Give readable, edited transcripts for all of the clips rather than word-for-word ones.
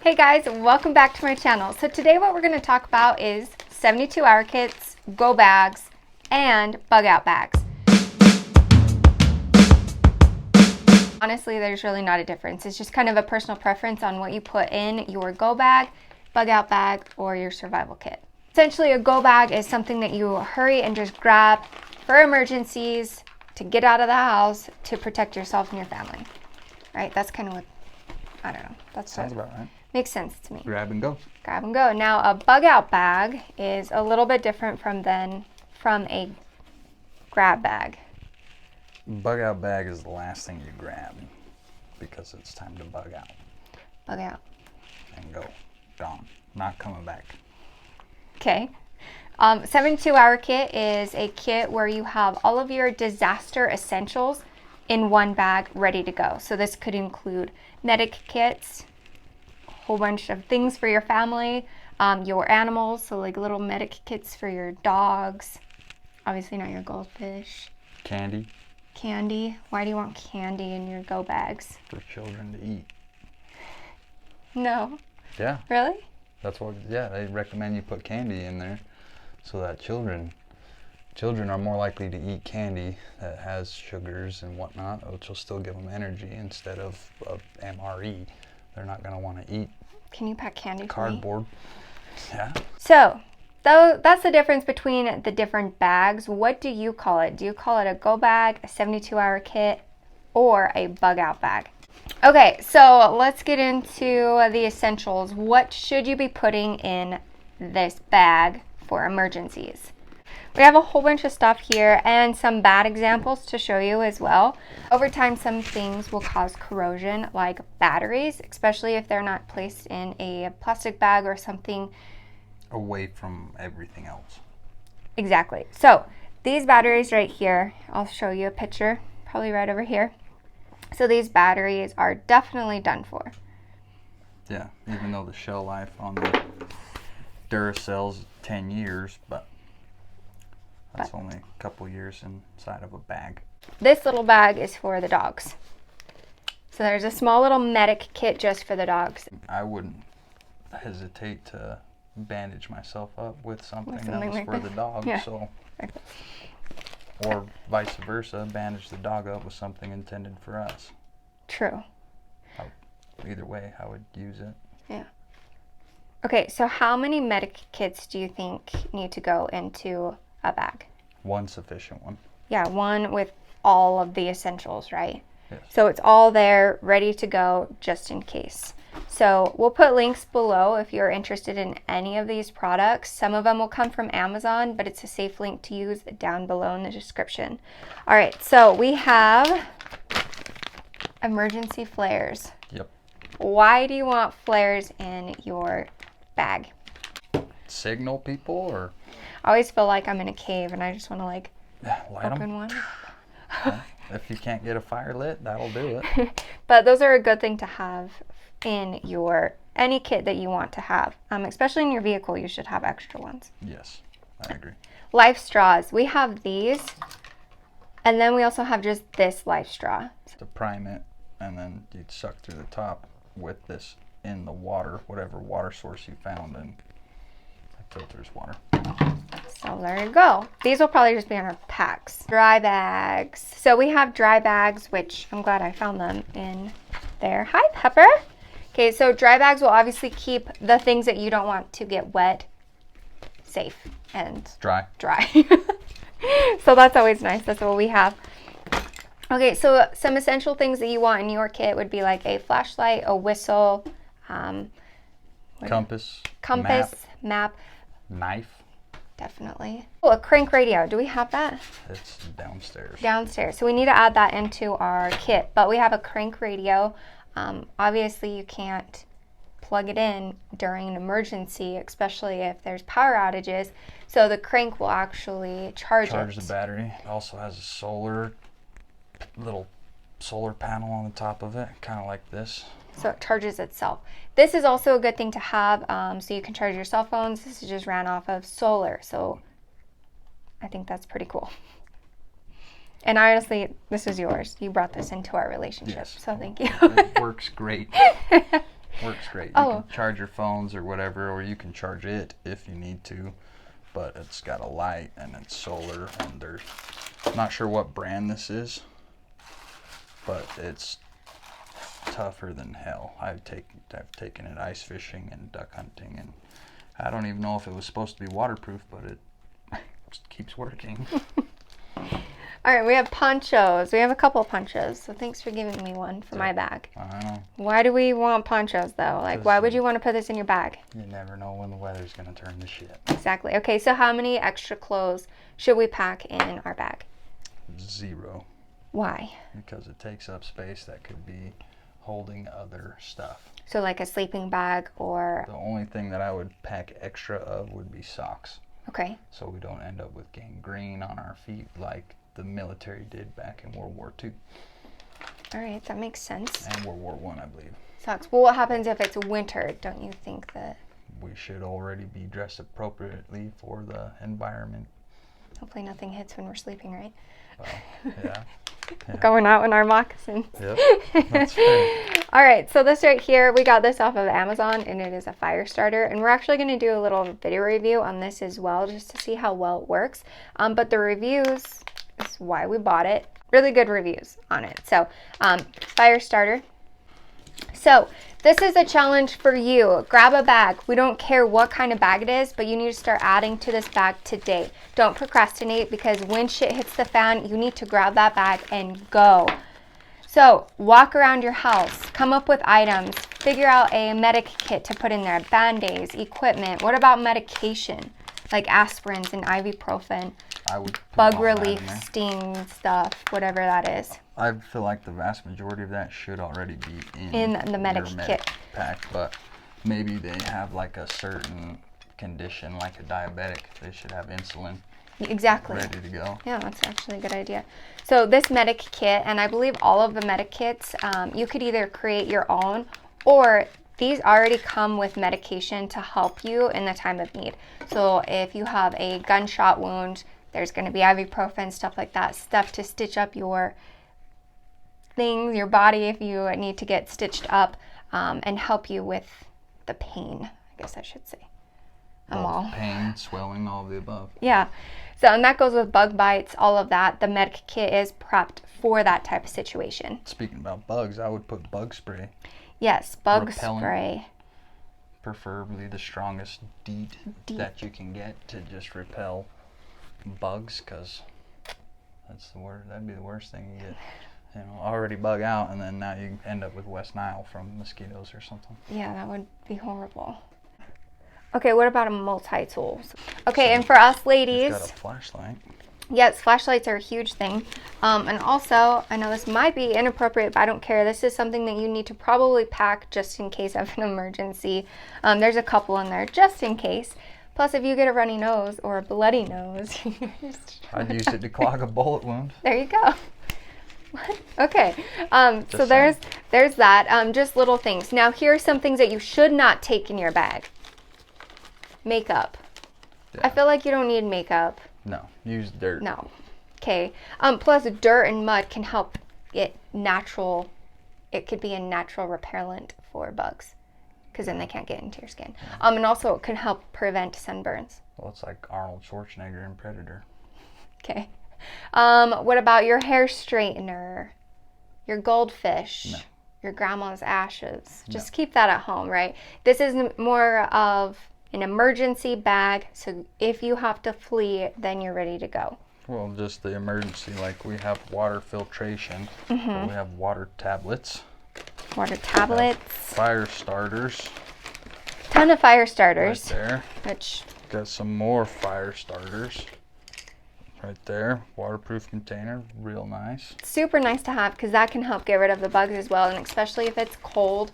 Hey guys, welcome back to my channel. So today what we're going to talk about is 72-hour kits, go bags, and bug out bags. Honestly, there's really not a difference. It's just kind of a personal preference on what you put in your go bag, bug out bag, or your survival kit. Essentially, a go bag is something that you hurry and just grab for emergencies, to get out of the house, to protect yourself and your family. Right? That's kind of what, I don't know. That sounds about right. Makes sense to me. Grab and go. Grab and go. Now, a bug out bag is a little bit different from a grab bag. Bug out bag is the last thing you grab because it's time to bug out. Bug out. And go. Gone. Not coming back. Okay. 72-hour kit is a kit where you have all of your disaster essentials in one bag ready to go. So this could include medic kits, whole bunch of things for your family, your animals, so like little medic kits for your dogs, obviously not your goldfish. Candy. Why do you want candy in your go bags? For children to eat. No. Yeah. Really? That's what, yeah, they recommend you put candy in there so that children are more likely to eat candy that has sugars and whatnot, which will still give them energy instead of MRE. They're not going to want to eat. Can you pack candy cardboard? Yeah. So, that's the difference between the different bags. What do you call it? Do you call it a go bag, a 72-hour kit, or a bug out bag? Okay, so let's get into the essentials. What should you be putting in this bag for emergencies? We have a whole bunch of stuff here and some bad examples to show you as well. Over time, some things will cause corrosion, like batteries, especially if they're not placed in a plastic bag or something away from everything else. Exactly. So these batteries right here, I'll show you a picture, probably right over here. So these batteries are definitely done for. Yeah, even though the shell life on the Duracell's 10 years, but that's only a couple years inside of a bag. This little bag is for the dogs. So there's a small little medic kit just for the dogs. I wouldn't hesitate to bandage myself up with something that was like for the dog. Yeah. So, or vice versa, bandage the dog up with something intended for us. True. Either way, I would use it. Yeah. Okay, so how many medic kits do you think need to go into a bag? One sufficient one. Yeah, one with all of the essentials, right? Yes. So it's all there, ready to go, just in case. So we'll put links below if you're interested in any of these products. Some of them will come from Amazon, but it's a safe link to use down below in the description. All right, so we have emergency flares. Yep. Why do you want flares in your bag? Signal people, or? I always feel like I'm in a cave and I just want to like light open them. one. Well, if you can't get a fire lit, that'll do it. But those are a good thing to have in any kit that you want to have. Especially in your vehicle, you should have extra ones. Yes, I agree. LifeStraws. We have these. And then we also have just this LifeStraw. To prime it, and then you'd suck through the top with this in the water, whatever water source you found, and it filters water. So there you go. These will probably just be on our packs. Dry bags. So we have dry bags, which I'm glad I found them in there. Hi, Pepper. Okay, so dry bags will obviously keep the things that you don't want to get wet safe and dry. So that's always nice. That's what we have. Okay, so some essential things that you want in your kit would be like a flashlight, a whistle, compass, map, knife. Definitely. Oh, a crank radio. Do we have that? It's downstairs. Downstairs. So we need to add that into our kit. But we have a crank radio. Obviously, you can't plug it in during an emergency, especially if there's power outages. So the crank will actually charge the battery. It also has a little solar panel on the top of it, kind of like this. So it charges itself. This is also a good thing to have, so you can charge your cell phones. This is just ran off of solar, so I think that's pretty cool. And honestly, this is yours. You brought this into our relationship, yes. So thank you. It works great. Works great. You Oh. can charge your phones or whatever, or you can charge it if you need to. But it's got a light and it's solar, and I'm not sure what brand this is, but it's tougher than hell. I've taken it ice fishing and duck hunting, and I don't even know if it was supposed to be waterproof, but it just keeps working. All right, we have ponchos. We have a couple ponchos, so thanks for giving me one for my bag. I know. Why do we want ponchos, though? Like, why would you want to put this in your bag? You never know when the weather's going to turn to shit. Exactly. Okay, so how many extra clothes should we pack in our bag? 0. Why? Because it takes up space that could be holding other stuff. So like a sleeping bag or... The only thing that I would pack extra of would be socks. Okay. So we don't end up with gangrene on our feet like the military did back in World War II. All right, that makes sense. And World War I believe. Socks. Well, what happens if it's winter? Don't you think that... We should already be dressed appropriately for the environment. Hopefully nothing hits when we're sleeping, right? Well, yeah. Going out in our moccasins. Yep, that's fair. All right, so this right here, we got this off of Amazon, and it is a fire starter. And we're actually going to do a little video review on this as well, just to see how well it works. But the reviews is why we bought it. Really good reviews on it. So, fire starter. So, this is a challenge for you. Grab a bag. We don't care what kind of bag it is, but you need to start adding to this bag today. Don't procrastinate, because when shit hits the fan, you need to grab that bag and go. So, walk around your house, come up with items, figure out a medic kit to put in there, band-aids, equipment. What about medication? Like aspirins and ibuprofen, I would put bug all that in relief, there. sting stuff, whatever that is. I feel like the vast majority of that should already be In the medic your kit. pack, but maybe they have like a certain condition, like a diabetic. They should have insulin Exactly. ready to go. Yeah, that's actually a good idea. So this medic kit, and I believe all of the medic kits, you could either create your own, or these already come with medication to help you in the time of need. So if you have a gunshot wound, there's going to be ibuprofen, stuff like that, stuff to stitch up your things, your body if you need to get stitched up, and help you with the pain, I guess I should say. Pain, swelling, all of the above. Yeah. So, and that goes with bug bites, all of that. The medic kit is prepped for that type of situation. Speaking about bugs, I would put bug spray. Yes, bug Repellent. spray. Preferably the strongest DEET that you can get to just repel bugs, because that's the worst. That'd be the worst thing you get. You know, already bug out, and then now you end up with West Nile from mosquitoes or something. Yeah, that would be horrible. Okay, what about a multi-tool? Okay, and for us ladies, It's got a flashlight. yes, flashlights are a huge thing. And also, I know this might be inappropriate, but I don't care. This is something that you need to probably pack just in case of an emergency. There's a couple in there just in case. Plus, if you get a runny nose or a bloody nose, I'd use it to clog a bullet wound. there you go. What? Okay, so Just there's that. Just little things. Now, here are some things that you should not take in your bag. Makeup. Yeah. I feel like you don't need makeup. No, use dirt. No. Okay. Plus, dirt and mud can help it natural. It could be a natural repellent for bugs, because then they can't get into your skin. And also, it can help prevent sunburns. Well, it's like Arnold Schwarzenegger in Predator. Okay. What about your hair straightener, your goldfish, No. your grandma's ashes? Just keep that at home, right? This is more of an emergency bag, so if you have to flee, then you're ready to go. Well, just the emergency, like we have water filtration, but we have water tablets, Water tablets, fire starters ton of fire right starters, there. which, Got some more fire starters right there. Waterproof container, real nice. super nice to have, because that can help get rid of the bugs as well, and especially if it's cold,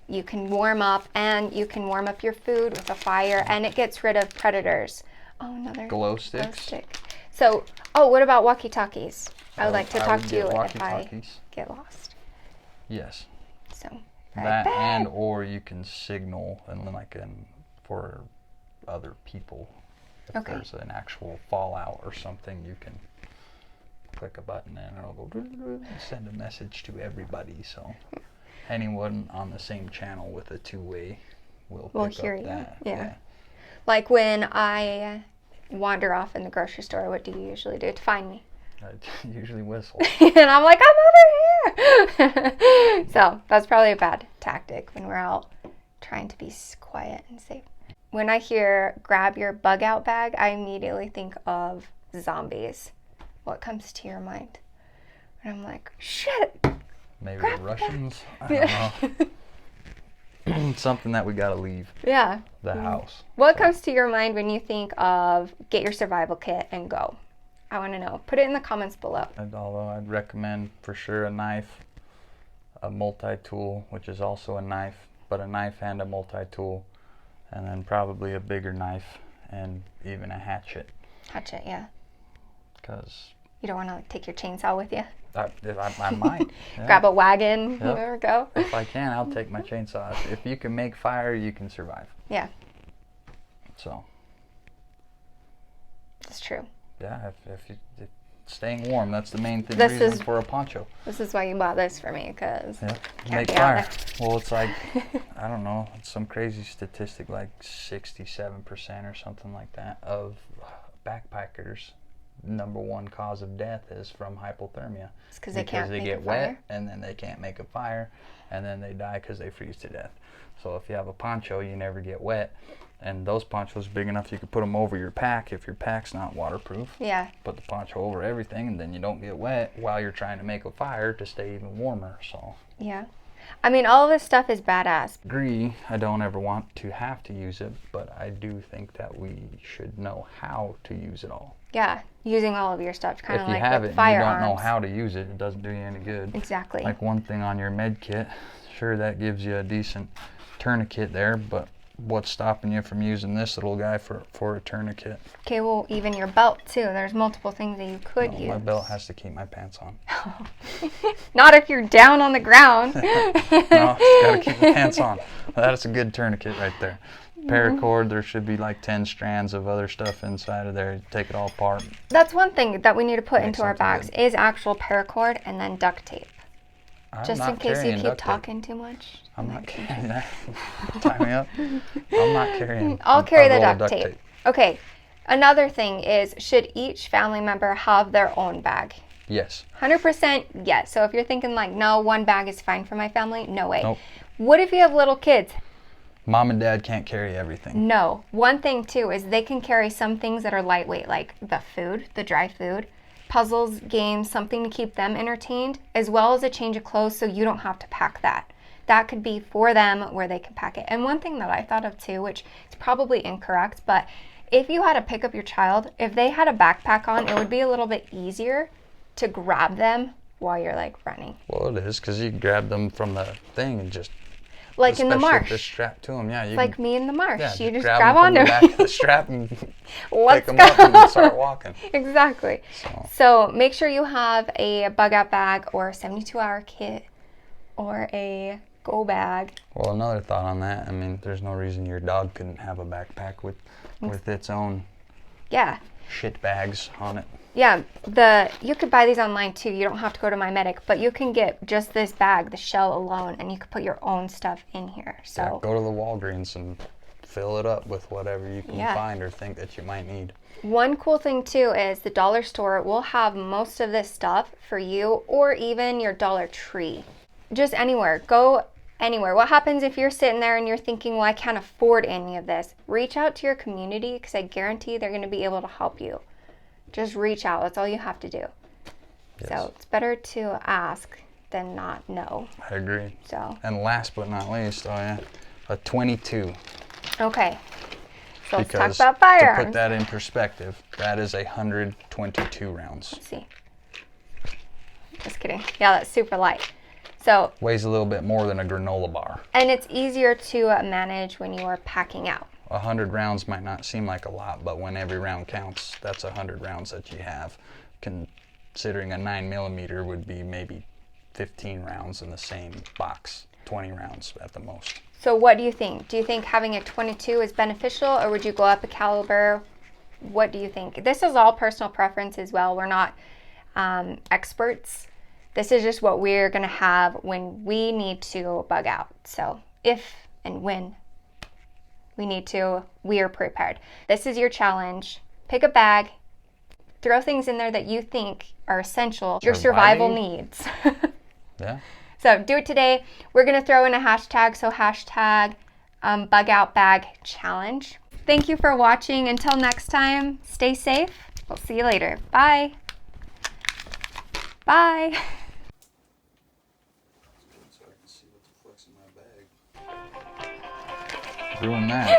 you can warm up, and you can warm up your food with a fire, and it gets rid of predators. Oh, another Glow sticks. stick. So, what about walkie-talkies? I would like to I talk would to you get if I walkie-talkies. get lost. Yes. So, That back. and or you can signal and for other people. If Okay. there's an actual fallout or something, you can click a button and it'll go and send a message to everybody. So anyone on the same channel with a two-way will pick hear up you. that. Yeah. Like when I wander off in the grocery store, what do you usually do to find me? I usually whistle. And I'm like, I'm over here. So that's probably a bad tactic when we're out trying to be quiet and safe. When I hear grab your bug out bag, I immediately think of zombies. What comes to your mind? And I'm like, shit. Maybe the Russians? I don't know. Something that we gotta leave. Yeah. The house. What comes to your mind when you think of get your survival kit and go? I want to know. Put it in the comments below. Although I'd recommend for sure a knife, a multi-tool, which is also a knife, but a knife and a multi-tool, and then probably a bigger knife and even a hatchet. Hatchet, yeah. Because you don't want to take your chainsaw with you. I might. Yeah. Grab a wagon. Yep. There we go. If I can, I'll take my chainsaw. If you can make fire, you can survive. Yeah. So. It's true. Yeah, if staying warm, that's the main reason for a poncho. This is why you bought this for me, because make fire. Well, it's like, I don't know, it's some crazy statistic, like 67% or something like that of backpackers. Number one cause of death is from hypothermia. It's because they get wet and then they can't make a fire, and then they die because they freeze to death. So if you have a poncho, you never get wet. And those ponchos are big enough you could put them over your pack if your pack's not waterproof. Yeah. Put the poncho over everything, and then you don't get wet while you're trying to make a fire to stay even warmer. So. Yeah. I mean, all of this stuff is badass. Agree. I don't ever want to have to use it, but I do think that we should know how to use it all. Yeah. Using all of your stuff, kind of like If you have it and Firearms. you don't know how to use it, it doesn't do you any good. Exactly. Like one thing on your med kit, sure, that gives you a decent tourniquet there, but what's stopping you from using this little guy for a tourniquet? Okay, well, even your belt too. There's multiple things that you could use. My belt has to keep my pants on. Not if you're down on the ground. No, it's got to keep the pants on. That's a good tourniquet right there. Paracord, there should be like 10 strands of other stuff inside of there. Take it all apart. That's one thing that we need to put into our bags good. is actual paracord and then duct tape. I'm Just not in case you carrying keep duct tape. talking too much. I'm not carrying that. Tie me up. I'm not carrying. I'll carry the roll of duct tape. Okay. Another thing is, should each family member have their own bag? Yes. 100% yes. So if you're thinking like, no, one bag is fine for my family, no way. Nope. What if you have little kids? Mom and dad can't carry everything. No. One thing too is they can carry some things that are lightweight, like the food, the dry food, puzzles, games, something to keep them entertained, as well as a change of clothes so you don't have to pack that. That could be for them where they can pack it. And one thing that I thought of too, which is probably incorrect, but if you had to pick up your child, if they had a backpack on, it would be a little bit easier to grab them while you're like running. Well, it is, because you can grab them from the thing and just... Like in the Especially if marsh. they're strapped to them, yeah. You Like can, me in the marsh. yeah, You just grab grab them onto from the back of the strap and Let's pick them go. up and then start walking. Exactly. So make sure you have a bug out bag or a 72-hour kit or a go bag. Well, another thought on that, I mean, there's no reason your dog couldn't have a backpack with its own shit bags on it. Yeah, you could buy these online too. You don't have to go to My Medic, but you can get just this bag, the shell alone, and you can put your own stuff in here. So Yeah, go to the Walgreens and fill it up with whatever you can Yeah. find or think that you might need. One cool thing too is the dollar store will have most of this stuff for you, or even your Dollar Tree. Just anywhere. Go anywhere. What happens if you're sitting there and you're thinking, well, I can't afford any of this? Reach out to your community, because I guarantee they're going to be able to help you. Just reach out. That's all you have to do. Yes. So it's better to ask than not know. I agree. So And last but not least, a 22. okay. So let's talk Because about to firearms. put that in perspective, that is 122 rounds. Let's see. Just kidding. Yeah, that's super light. So, Weighs a little bit more than a granola bar. and it's easier to manage when you are packing out. 100 rounds might not seem like a lot, but when every round counts, that's 100 rounds that you have. Considering a 9mm would be maybe 15 rounds in the same box, 20 rounds at the most. So what do you think? Do you think having a 22 is beneficial, or would you go up a caliber? What do you think? This is all personal preference as well. We're not experts. This is just what we're gonna have when we need to bug out. So if and when we need to, we are prepared. This is your challenge. Pick a bag, throw things in there that you think are essential, your survival needs. Yeah. So do it today. We're gonna throw in a hashtag, so hashtag bug out bag challenge. Thank you for watching. Until next time, stay safe. We'll see you later. Bye. Bye. So I can see what the fuck's in my bag. Ruin that.